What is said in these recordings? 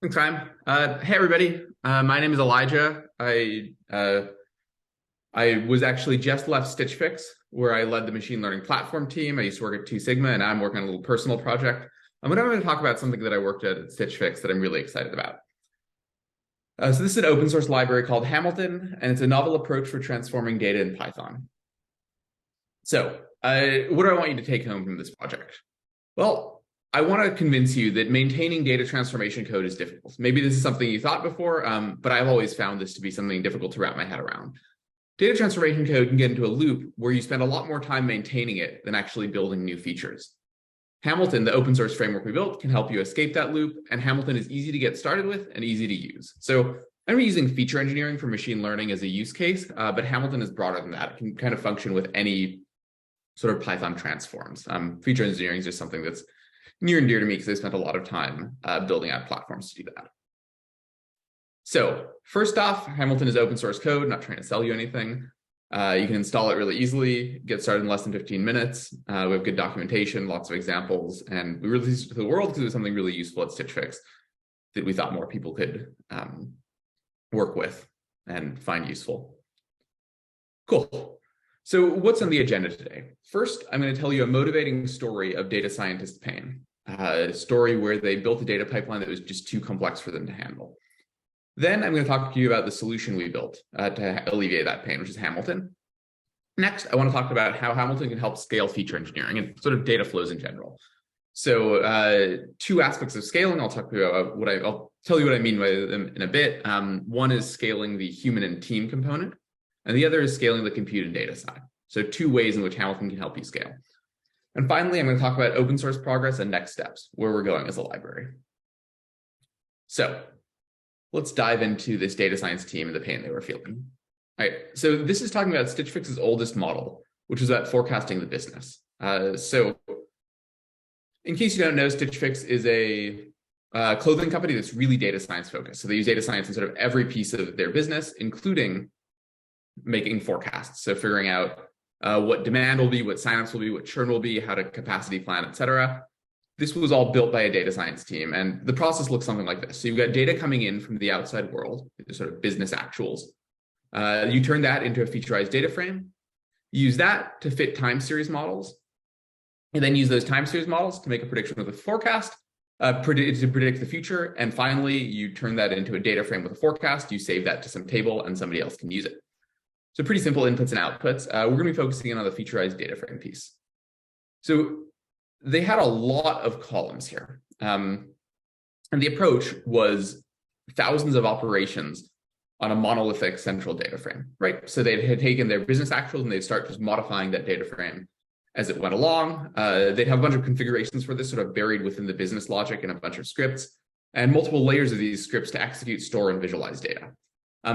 Thanks, Ryan. Hey, everybody. My name is Elijah. I was actually just left Stitch Fix, where I led the machine learning platform team. I used to work at Two Sigma, and I'm working on a little personal project. I'm going to talk about something that I worked at Stitch Fix that I'm really excited about. So this is an open source library called Hamilton, and it's a novel approach for transforming data in Python. So what do I want you to take home from this project? Well, I want to convince you that maintaining data transformation code is difficult. Maybe this is something you thought before, but I've always found this to be something difficult to wrap my head around. Data transformation code can get into a loop where you spend a lot more time maintaining it than actually building new features. Hamilton, the open source framework we built, can help you escape that loop, and Hamilton is easy to get started with and easy to use. So I'm using feature engineering for machine learning as a use case, but Hamilton is broader than that. It can kind of function with any sort of Python transforms. Feature engineering is just something that's near and dear to me because I spent a lot of time building out platforms to do that. So first off, Hamilton is open source code, not trying to sell you anything. You can install it really easily, get started in less than 15 minutes. We have good documentation, lots of examples, and we released it to the world because it was something really useful at Stitch Fix that we thought more people could work with and find useful. Cool. So what's on the agenda today? First, I'm going to tell you a motivating story of data scientist pain, a story where they built a data pipeline that was just too complex for them to handle. Then I'm going to talk to you about the solution we built to alleviate that pain, which is Hamilton. Next, I want to talk about how Hamilton can help scale feature engineering and sort of data flows in general. So two aspects of scaling, I'll talk about I'll tell you what I mean by them in a bit. One is scaling the human and team component, and the other is scaling the compute and data side. So two ways in which Hamilton can help you scale. And finally, I'm going to talk about open source progress and next steps, where we're going as a library. So let's dive into this data science team and the pain they were feeling. All right, so this is talking about Stitch Fix's oldest model, which is about forecasting the business. So in case you don't know, Stitch Fix is a clothing company that's really data science focused. So they use data science in sort of every piece of their business, including making forecasts. So figuring out what demand will be, what signups will be, what churn will be, how to capacity plan, et cetera. This was all built by a data science team, and the process looks something like this. So you've got data coming in from the outside world, sort of business actuals. You turn that into a featureized data frame, use that to fit time series models, and then use those time series models to make a prediction with a forecast, to predict the future. And finally, you turn that into a data frame with a forecast, you save that to some table, and somebody else can use it. So pretty simple inputs and outputs. We're going to be focusing in on the featureized data frame piece. So they had a lot of columns here. And the approach was thousands of operations on a monolithic central data frame, right? So they had taken their business actuals and they'd start just modifying that data frame as it went along. They'd have a bunch of configurations for this sort of buried within the business logic in a bunch of scripts and multiple layers of these scripts to execute, store, and visualize data.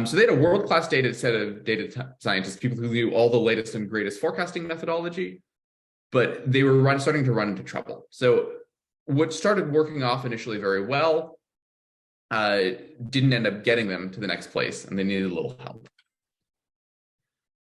So they had a world-class data set of data scientists, people who knew all the latest and greatest forecasting methodology, but they were starting to run into trouble. So what started working off initially very well didn't end up getting them to the next place, and they needed a little help.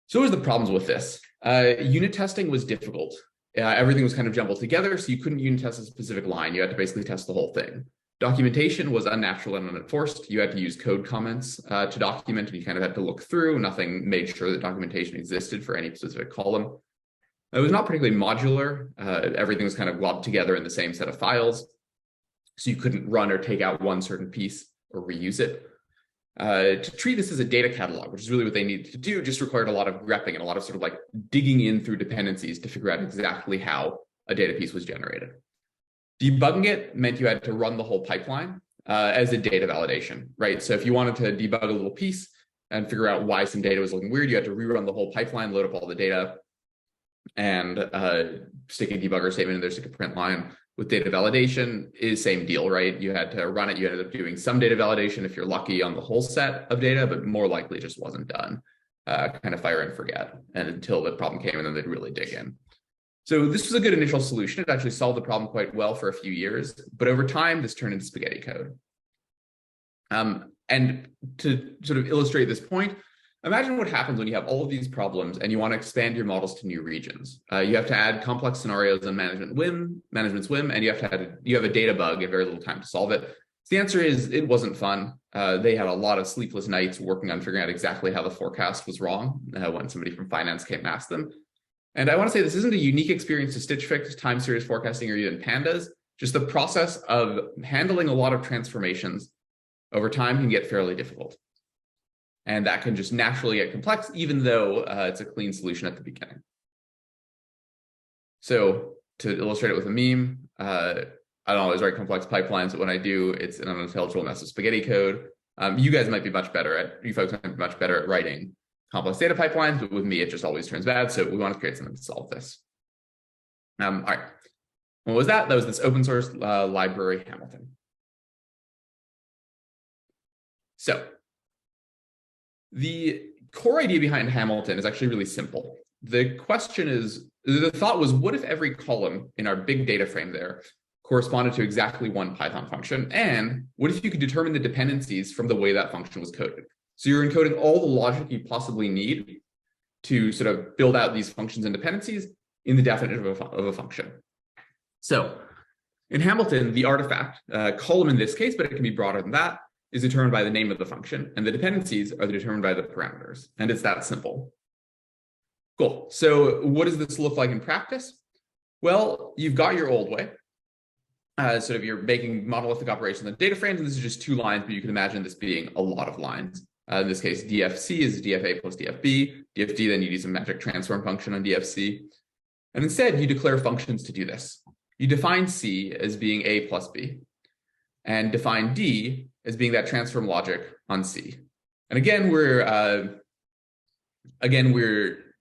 So what was the problems with this? Unit testing was difficult. Everything was kind of jumbled together, so you couldn't unit test a specific line. You had to basically test the whole thing. Documentation was unnatural and unenforced. You had to use code comments to document, and you kind of had to look through. Nothing made sure that documentation existed for any specific column. It was not particularly modular. Everything was kind of globbed together in the same set of files. So you couldn't run or take out one certain piece or reuse it. To treat this as a data catalog, which is really what they needed to do, just required a lot of grepping and a lot of sort of like digging in through dependencies to figure out exactly how a data piece was generated. Debugging it meant you had to run the whole pipeline as a data validation, right? So if you wanted to debug a little piece and figure out why some data was looking weird, you had to rerun the whole pipeline, load up all the data, and stick a debugger statement in there, stick a print line. With data validation is same deal, right? You had to run it. You ended up doing some data validation if you're lucky on the whole set of data, but more likely just wasn't done. Kind of fire and forget, and until the problem came, and then they'd really dig in. So this was a good initial solution. It actually solved the problem quite well for a few years, but over time, this turned into spaghetti code. And to sort of illustrate this point, imagine what happens when you have all of these problems and you want to expand your models to new regions. You have to add complex scenarios on management's whim, and you have a data bug and very little time to solve it. So the answer is it wasn't fun. They had a lot of sleepless nights working on figuring out exactly how the forecast was wrong when somebody from finance came and asked them. And I want to say this isn't a unique experience to Stitch Fix, time series forecasting, or even pandas. Just the process of handling a lot of transformations over time can get fairly difficult. And that can just naturally get complex, even though it's a clean solution at the beginning. So to illustrate it with a meme, I don't always write complex pipelines, but when I do, it's an unintelligible mess of spaghetti code. You guys might be much better at, you folks might be much better at writing complex data pipelines, but with me, it just always turns bad. So we want to create something to solve this. All right. What was that? That was this open source library, Hamilton. So the core idea behind Hamilton is actually really simple. The question is, the thought was, what if every column in our big data frame there corresponded to exactly one Python function? And what if you could determine the dependencies from the way that function was coded? So you're encoding all the logic you possibly need to sort of build out these functions and dependencies in the definition of a function. So in Hamilton, the artifact, column in this case, but it can be broader than that, is determined by the name of the function, and the dependencies are determined by the parameters. And it's that simple. Cool. So what does this look like in practice? Well, you've got your old way. Sort of you're making monolithic operations on data frames, and this is just 2 lines, but you can imagine this being a lot of lines. In this case, DFC is DFA plus DFB. DFD, then you use a magic transform function on DFC. And instead, you declare functions to do this. You define C as being A plus B, and define D as being that transform logic on C. And again, we're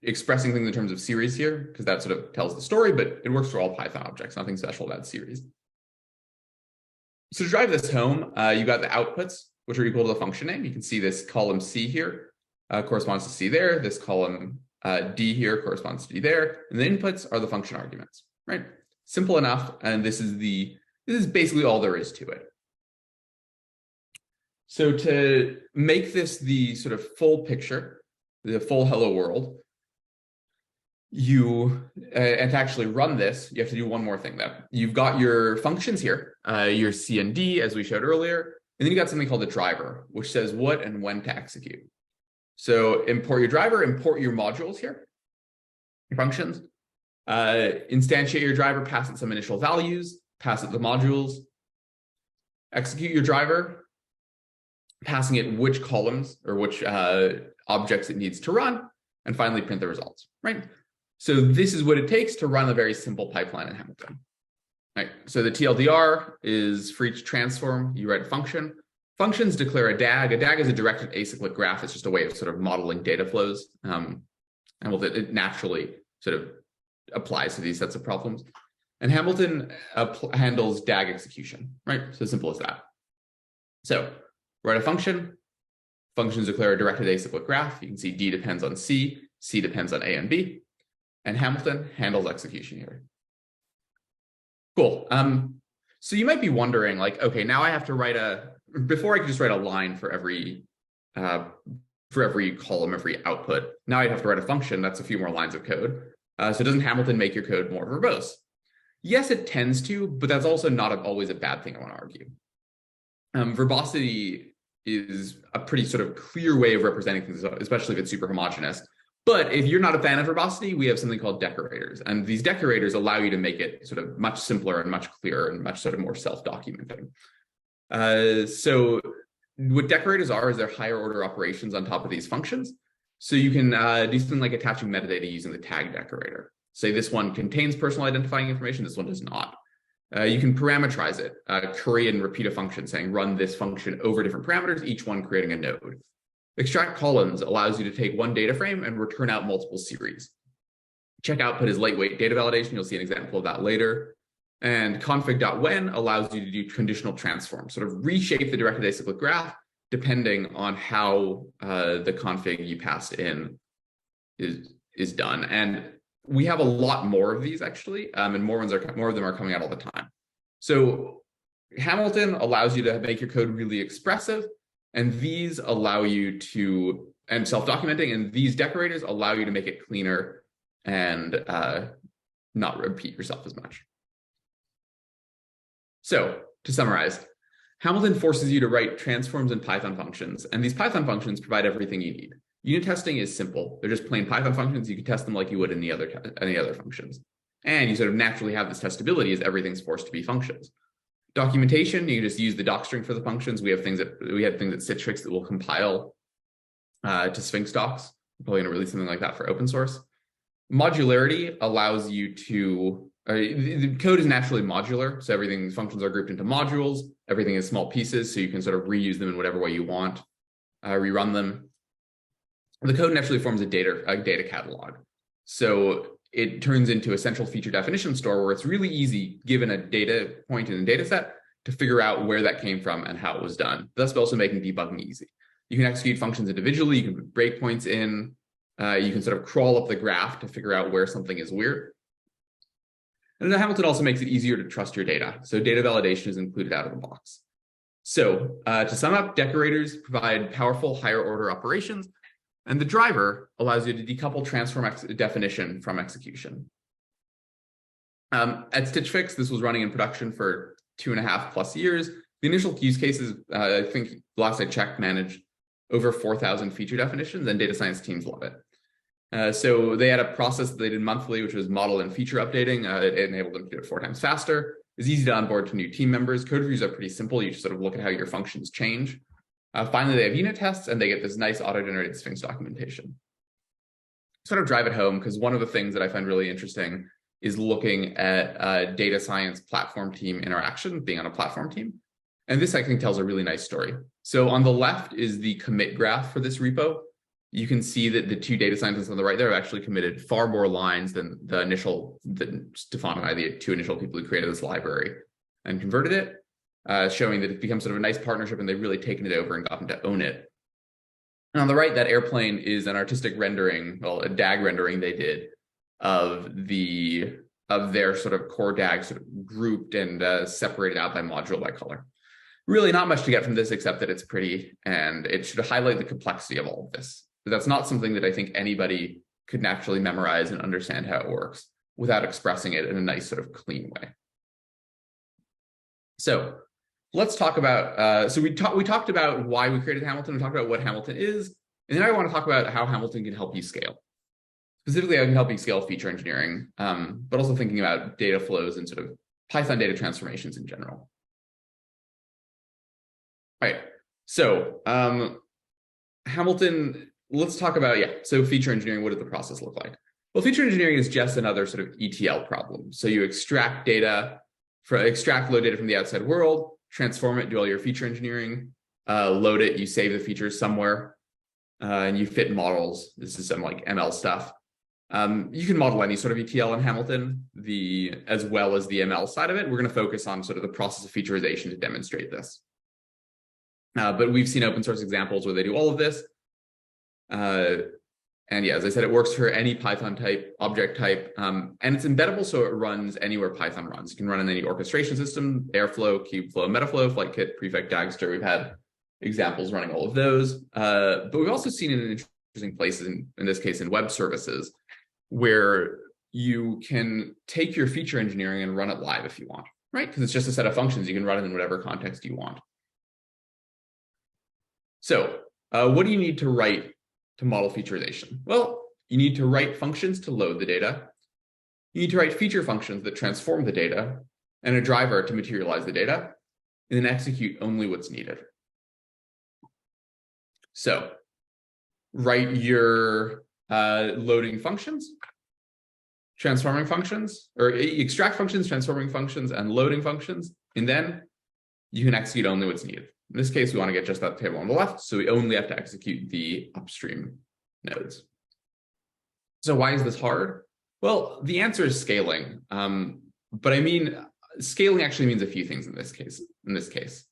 expressing things in terms of series here, because that sort of tells the story, but it works for all Python objects, nothing special about series. So to drive this home, you got the outputs, which are equal to the function name. You can see this column C here corresponds to C there. This column D here corresponds to D there. And the inputs are the function arguments, right? Simple enough. And this is basically all there is to it. So to make this the sort of full picture, the full hello world, and to actually run this, you have to do one more thing though. You've got your functions here, your C and D, as we showed earlier, and then you got something called a driver, which says what and when to execute. So import your driver, import your modules here, your functions, instantiate your driver, pass it some initial values, pass it the modules, execute your driver, passing it which columns or which objects it needs to run, and finally print the results, right? So this is what it takes to run a very simple pipeline in Hamilton. Right. So the TLDR is for each transform, you write a function. Functions declare a DAG. A DAG is a directed acyclic graph. It's just a way of sort of modeling data flows. And it naturally sort of applies to these sets of problems. And Hamilton handles DAG execution, right? So simple as that. So write a function. Functions declare a directed acyclic graph. You can see D depends on C. C depends on A and B. And Hamilton handles execution here. Cool. So you might be wondering, like, okay, now I have to write before I could just write a line for every column, every output. Now I'd have to write a function. That's a few more lines of code. So doesn't Hamilton make your code more verbose? Yes, it tends to, but that's also not always a bad thing, I want to argue. Verbosity is a pretty sort of clear way of representing things, especially if it's super homogeneous. But if you're not a fan of verbosity, we have something called decorators. And these decorators allow you to make it sort of much simpler and much clearer and much sort of more self-documenting. So what decorators are is they're higher order operations on top of these functions. So you can do something like attaching metadata using the tag decorator. Say this one contains personal identifying information, this one does not. You can parameterize it, create and repeat a function saying run this function over different parameters, each one creating a node. Extract columns allows you to take one data frame and return out multiple series. Check output is lightweight data validation. You'll see an example of that later. And config.when allows you to do conditional transform, sort of reshape the directed acyclic graph depending on how the config you passed in is done. And we have a lot more of these actually, and more of them are coming out all the time. So Hamilton allows you to make your code really expressive. And these allow you to, and self-documenting, and these decorators allow you to make it cleaner and not repeat yourself as much. So to summarize, Hamilton forces you to write transforms and Python functions, and these Python functions provide everything you need. Unit testing is simple. They're just plain Python functions. You can test them like you would any other functions. And you sort of naturally have this testability as everything's forced to be functions. Documentation, you can just use the docstring for the functions. We have things at Stitch Fix that will compile to Sphinx docs. We're probably going to release something like that for open source. Modularity allows you to, the code is naturally modular. So functions are grouped into modules. Everything is small pieces. So you can sort of reuse them in whatever way you want, rerun them. The code naturally forms a data catalog. So it turns into a central feature definition store where it's really easy, given a data point in a data set, to figure out where that came from and how it was done, thus also making debugging easy. You can execute functions individually, you can put breakpoints in, you can sort of crawl up the graph to figure out where something is weird. And then Hamilton also makes it easier to trust your data. So data validation is included out of the box. So to sum up, decorators provide powerful higher order operations, and the driver allows you to decouple transform definition from execution. At Stitch Fix, this was running in production for 2.5+ years. The initial use cases, I think last I checked, managed over 4,000 feature definitions, and data science teams love it. So they had a process that they did monthly, which was model and feature updating. It enabled them to do it 4 times faster. It's easy to onboard to new team members. Code reviews are pretty simple. You just sort of look at how your functions change. Finally, they have unit tests, and they get this nice auto-generated Sphinx documentation. Sort of drive it home, because one of the things that I find really interesting is looking at a data science platform team interaction, being on a platform team. And this, I think, tells a really nice story. So on the left is the commit graph for this repo. You can see that the 2 data scientists on the right there have actually committed far more lines than Stefan and I, the 2 initial people who created this library and converted it, showing that it becomes sort of a nice partnership and they've really taken it over and gotten to own it. And on the right, that airplane is an artistic rendering, well, a DAG rendering they did of their sort of core DAG sort of grouped and separated out by module by color. Really not much to get from this except that it's pretty, and it should highlight the complexity of all of this. But that's not something that I think anybody could naturally memorize and understand how it works without expressing it in a nice sort of clean way. So let's talk about, we talked about why we created Hamilton, we talked about what Hamilton is, and then I want to talk about how Hamilton can help you scale. Specifically, how it can help you scale feature engineering, but also thinking about data flows and sort of Python data transformations in general. All right, so Hamilton, let's talk about, so feature engineering, what does the process look like? Well, feature engineering is just another sort of ETL problem. So you extract load data from the outside world, transform it, do all your feature engineering, load it, you save the features somewhere, and you fit models. This is some like ML stuff. You can model any sort of ETL in Hamilton, as well as the ML side of it. We're going to focus on sort of the process of featurization to demonstrate this. But we've seen open source examples where they do all of this. And yeah, as I said, it works for any Python type, object type, and it's embeddable, so it runs anywhere Python runs. You can run in any orchestration system, Airflow, Kubeflow, Metaflow, Flightkit, Prefect, Dagster. We've had examples running all of those. But we've also seen it in interesting places, in this case, in web services, where you can take your feature engineering and run it live if you want, right? Because it's just a set of functions. You can run it in whatever context you want. So what do you need to write to model featurization? Well, you need to write functions to load the data. You need to write feature functions that transform the data, and a driver to materialize the data, and then execute only what's needed. So write your loading functions, transforming functions, or extract functions, transforming functions, and loading functions, and then you can execute only what's needed. In this case, we want to get just that table on the left, so we only have to execute the upstream nodes. So why is this hard? Well, the answer is scaling. But I mean, scaling actually means a few things in this case.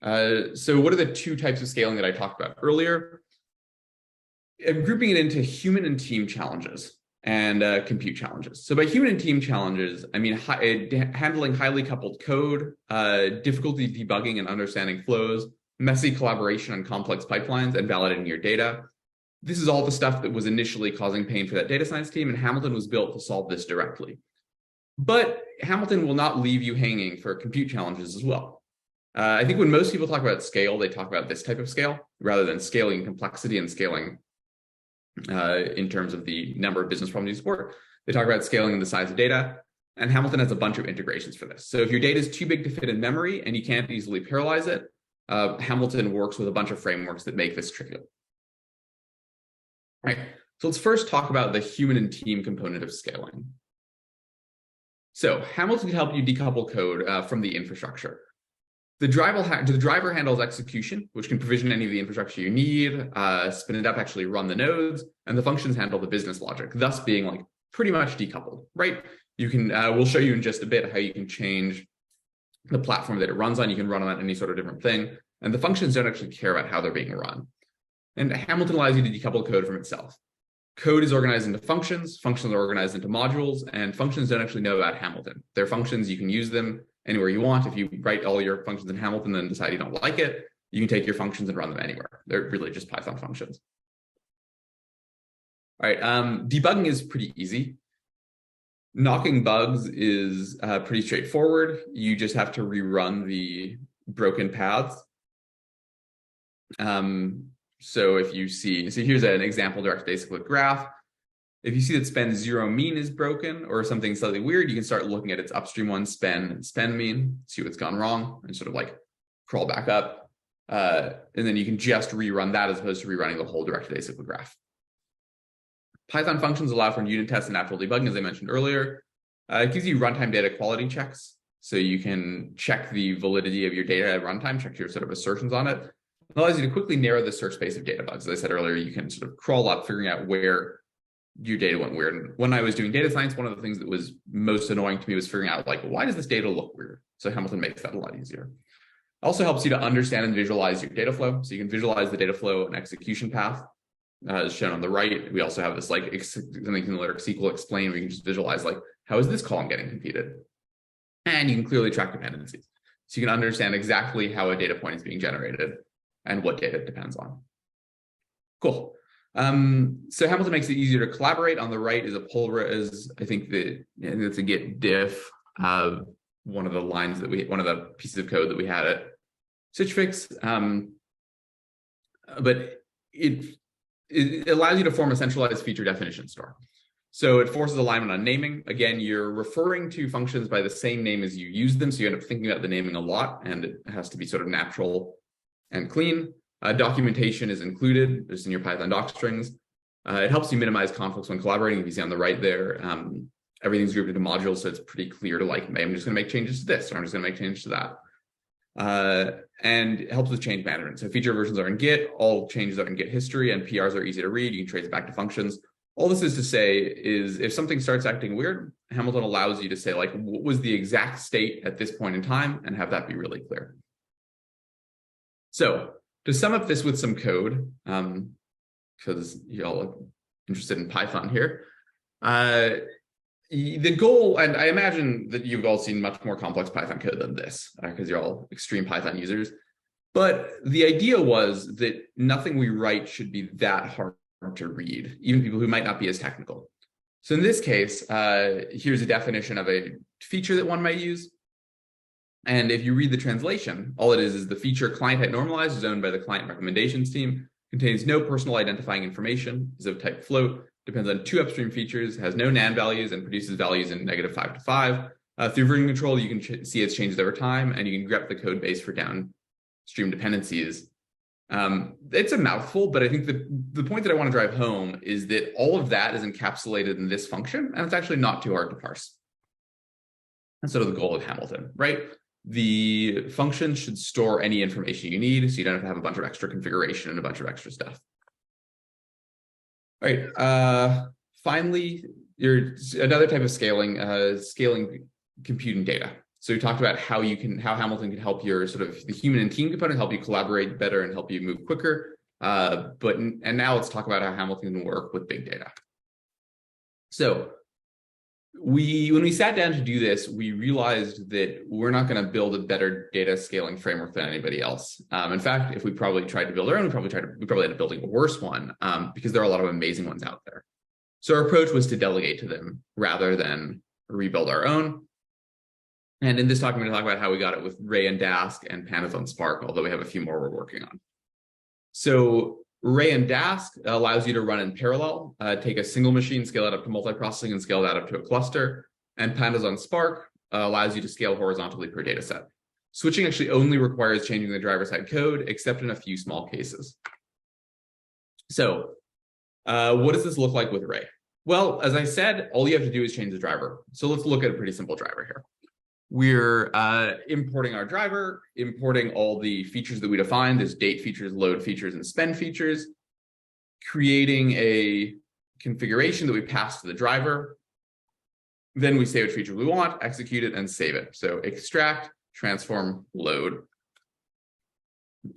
So what are the 2 types of scaling that I talked about earlier? I'm grouping it into human and team challenges and compute challenges. So by human and team challenges, I mean handling highly coupled code, difficulty debugging and understanding flows, messy collaboration on complex pipelines, and validating your data. This is all the stuff that was initially causing pain for that data science team, and Hamilton was built to solve this directly. But Hamilton will not leave you hanging for compute challenges as well. I think when most people talk about scale, they talk about this type of scale rather than scaling complexity and scaling in terms of the number of business problems you support. They talk about scaling the size of data, and Hamilton has a bunch of integrations for this. So if your data is too big to fit in memory and you can't easily parallelize it, Hamilton works with a bunch of frameworks that make this trivial. Right. So let's first talk about the human and team component of scaling. So Hamilton can help you decouple code from the infrastructure. The driver handles execution, which can provision any of the infrastructure you need, spin it up, actually run the nodes, and the functions handle the business logic, thus being like pretty much decoupled, right? You can, we'll show you in just a bit how you can change the platform that it runs on. You can run on any sort of different thing, and the functions don't actually care about how they're being run. And Hamilton allows you to decouple code from itself. Code is organized into functions, functions are organized into modules, and functions don't actually know about Hamilton. They're functions, you can use them anywhere you want. If you write all your functions in Hamilton and decide you don't like it, you can take your functions and run them anywhere. They're really just Python functions. All right, debugging is pretty easy. Knocking bugs is pretty straightforward. You just have to rerun the broken paths. So if you see, so here's an example directed acyclic graph. If you see that spend 0 mean is broken or something slightly weird, you can start looking at its upstream one spend and spend mean, see what's gone wrong, and sort of like crawl back up. And then you can just rerun that as opposed to rerunning the whole directed acyclic graph. Python functions allow for unit tests and natural debugging, as I mentioned earlier. It gives you runtime data quality checks. So you can check the validity of your data at runtime, check your sort of assertions on it. It allows you to quickly narrow the search space of data bugs. As I said earlier, you can sort of crawl up, figuring out where your data went weird. And when I was doing data science, one of the things that was most annoying to me was figuring out, like, why does this data look weird? So Hamilton makes that a lot easier. It also helps you to understand and visualize your data flow. So you can visualize the data flow and execution path, as shown on the right. We also have this like something in the lyric SQL explain, where you can just visualize, like, how is this column getting computed? And you can clearly track dependencies. So you can understand exactly how a data point is being generated and what data it depends on. Cool. So Hamilton makes it easier to collaborate. On the right is a pull, I think it's a git diff, one of the lines that one of the pieces of code that we had at Stitch Fix. But it allows you to form a centralized feature definition store. So it forces alignment on naming. Again, you're referring to functions by the same name as you use them. So you end up thinking about the naming a lot, and it has to be sort of natural and clean. Documentation is included just in your Python doc strings. It helps you minimize conflicts when collaborating. If you see on the right there, everything's grouped into modules, so it's pretty clear to, like, I'm just going to make changes to this, or I'm just going to make changes to that. And it helps with change management. So feature versions are in Git, all changes are in Git history, and PRs are easy to read. You can trace it back to functions. All this is to say is if something starts acting weird, Hamilton allows you to say, like, what was the exact state at this point in time, and have that be really clear. So to sum up this with some code, because y'all are interested in Python here, the goal, and I imagine that you've all seen much more complex Python code than this, because you're all extreme Python users. But the idea was that nothing we write should be that hard to read, even people who might not be as technical. So in this case, here's a definition of a feature that one might use. And if you read the translation, all it is the feature client type normalized is owned by the client recommendations team, contains no personal identifying information, is of type float, depends on 2 upstream features, has no NaN values, and produces values in -5 to 5. Through version control, you can see it's changes over time, and you can grep the code base for downstream dependencies. It's a mouthful, but I think the point that I want to drive home is that all of that is encapsulated in this function, and it's actually not too hard to parse. That's sort of the goal of Hamilton, right? The function should store any information you need, so you don't have to have a bunch of extra configuration and a bunch of extra stuff. All right. Finally, another type of scaling, scaling computing data. So we talked about how Hamilton can help your sort of the human and team component, help you collaborate better and help you move quicker. And now let's talk about how Hamilton can work with big data. So when we sat down to do this, we realized that we're not going to build a better data scaling framework than anybody else. In fact, if we probably tried to build our own, we probably ended up building a worse one, because there are a lot of amazing ones out there. So our approach was to delegate to them rather than rebuild our own. And in this talk, I'm going to talk about how we got it with Ray and Dask and Pandas on Spark, although we have a few more we're working on. So Ray and Dask allows you to run in parallel, take a single machine, scale it up to multiprocessing, and scale that up to a cluster. And Pandas on Spark allows you to scale horizontally per data set. Switching actually only requires changing the driver-side code, except in a few small cases. So what does this look like with Ray? Well, as I said, all you have to do is change the driver. So let's look at a pretty simple driver here. We're importing our driver, importing all the features that we defined. There's date features, load features, and spend features, creating a configuration that we pass to the driver. Then we say which feature we want, execute it, and save it. So extract, transform, load.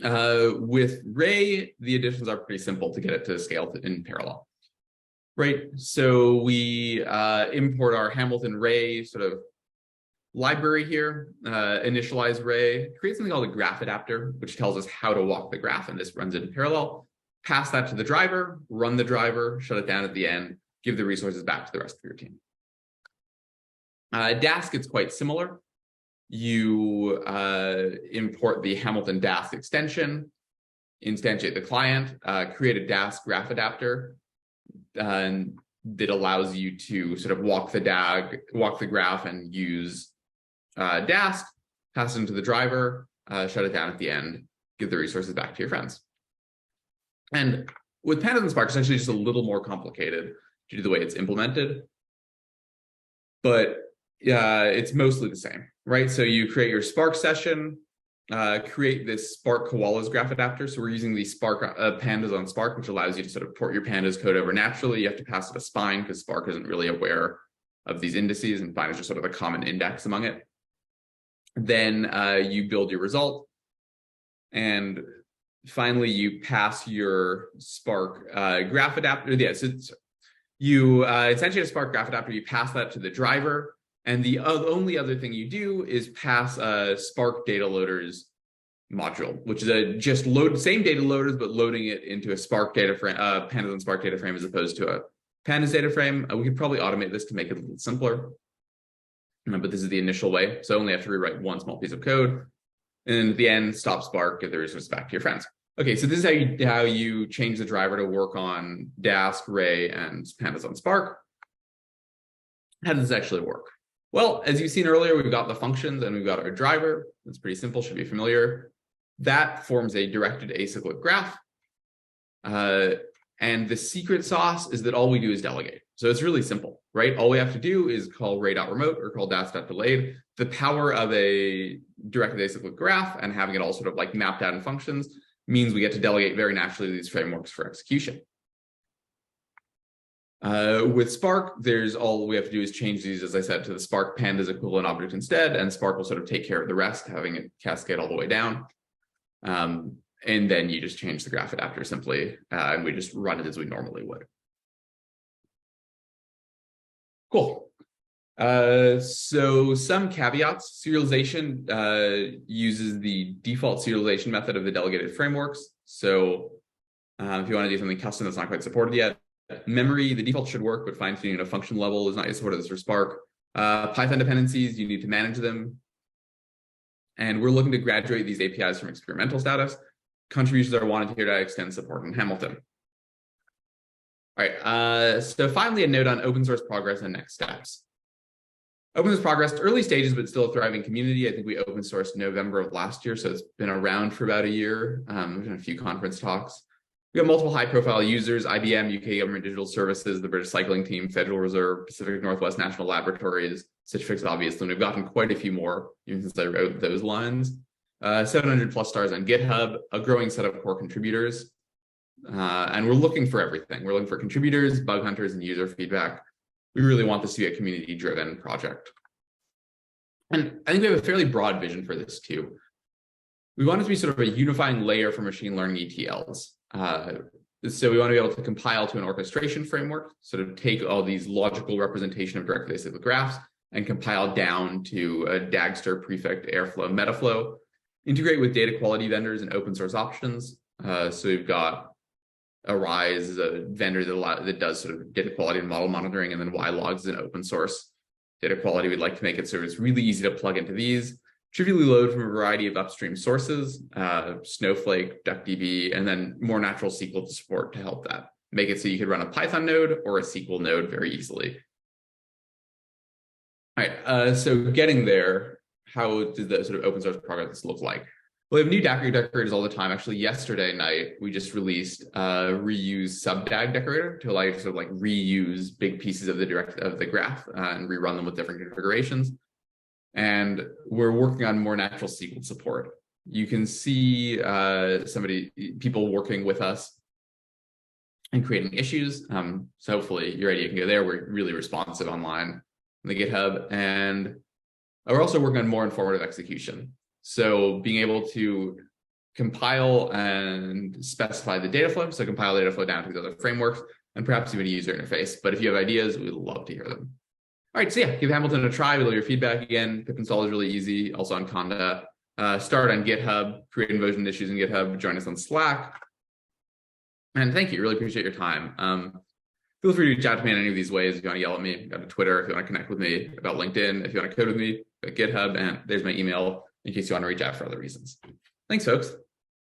With Ray, the additions are pretty simple to get it to scale in parallel. Right, so we import our Hamilton Ray sort of library here, initialize Ray, create something called a graph adapter, which tells us how to walk the graph, and this runs it in parallel. Pass that to the driver, run the driver, shut it down at the end, give the resources back to the rest of your team. Dask is quite similar. You import the Hamilton Dask extension, instantiate the client, create a Dask graph adapter, and that allows you to sort of walk the graph and use Dask, pass it into the driver, shut it down at the end, give the resources back to your friends. And with Pandas and Spark, it's actually just a little more complicated due to the way it's implemented, but it's mostly the same, right? So you create your Spark session, create this Spark Koalas graph adapter. So we're using the Spark Pandas on Spark, which allows you to sort of port your Pandas code over naturally. You have to pass it a spine because Spark isn't really aware of these indices, and spine is just sort of a common index among it. Then you build your result, and finally you pass your Spark graph adapter. Yeah, so you essentially a Spark graph adapter. You pass that to the driver, and the only other thing you do is pass Spark data loaders module, which is just same data loaders, but loading it into a Spark data frame, Pandas on Spark data frame as opposed to a Pandas data frame. We could probably automate this to make it a little simpler. But this is the initial way. So only have to rewrite one small piece of code. And at the end, stop Spark, give the resources back to your friends. Okay, so this is how you change the driver to work on Dask, Ray, and Pandas on Spark. How does this actually work? Well, as you've seen earlier, we've got the functions and we've got our driver. It's pretty simple, should be familiar. That forms a directed acyclic graph. And the secret sauce is that all we do is delegate. So it's really simple, right? All we have to do is call ray.remote or call dask.delayed. The power of a directed acyclic graph and having it all sort of like mapped out in functions means we get to delegate very naturally to these frameworks for execution. With Spark, all we have to do is change these, as I said, to the Spark Pandas equivalent object instead, and Spark will sort of take care of the rest, having it cascade all the way down. And then you just change the graph adapter simply, and we just run it as we normally would. Cool. So some caveats. Serialization uses the default serialization method of the delegated frameworks. So if you want to do something custom that's not quite supported yet, memory, the default should work, but fine-tuning at a function level is not yet supported for Spark. Python dependencies, you need to manage them. And we're looking to graduate these APIs from experimental status. Contributions are wanted here to extend support in Hamilton. All right, so finally a note on open source progress and next steps. Open source progress, early stages, but still a thriving community. I think we open sourced November of last year, so it's been around for about a year. We've done a few conference talks. We have multiple high-profile users: IBM, UK Government Digital Services, the British Cycling Team, Federal Reserve, Pacific Northwest National Laboratories, Stitch Fix, obviously, and we've gotten quite a few more even since I wrote those lines. 700 plus stars on GitHub, a growing set of core contributors. And we're looking for everything. We're looking for contributors, bug hunters, and user feedback. We really want this to be a community-driven project. And I think we have a fairly broad vision for this too. We want it to be sort of a unifying layer for machine learning ETLs. So we want to be able to compile to an orchestration framework, sort of take all these logical representation of directed acyclic graphs and compile down to a Dagster, Prefect, Airflow, Metaflow, integrate with data quality vendors and open source options. So we've got Arise is a vendor that does sort of data quality and model monitoring, and then Ylogs is an open source Data quality, we'd like to make it so it's really easy to plug into these, trivially load from a variety of upstream sources, Snowflake, DuckDB, and then more natural SQL to support to help that. Make it so you could run a Python node or a SQL node very easily. All right, so getting there, how did the sort of open source progress look like? Well, we have new DAG decorators all the time. Actually, yesterday night, we just released a reuse sub-DAG decorator to allow you to sort of like reuse big pieces of the graph and rerun them with different configurations. And we're working on more natural SQL support. You can see people working with us and creating issues. So hopefully your idea can go there. We're really responsive online on the GitHub. And we're also working on more informative execution. So being able to compile and specify the data flow, so compile data flow down to these other frameworks, and perhaps even a user interface. But if you have ideas, we'd love to hear them. All right, so yeah, give Hamilton a try. We love your feedback again. Pip install is really easy, also on Conda. Start on GitHub, create inversion issues in GitHub, join us on Slack. And thank you, really appreciate your time. Feel free to reach out to me in any of these ways. If you want to yell at me, go to Twitter. If you want to connect with me about LinkedIn, if you want to code with me, go to GitHub, and there's my email in case you want to reach out for other reasons. Thanks, folks.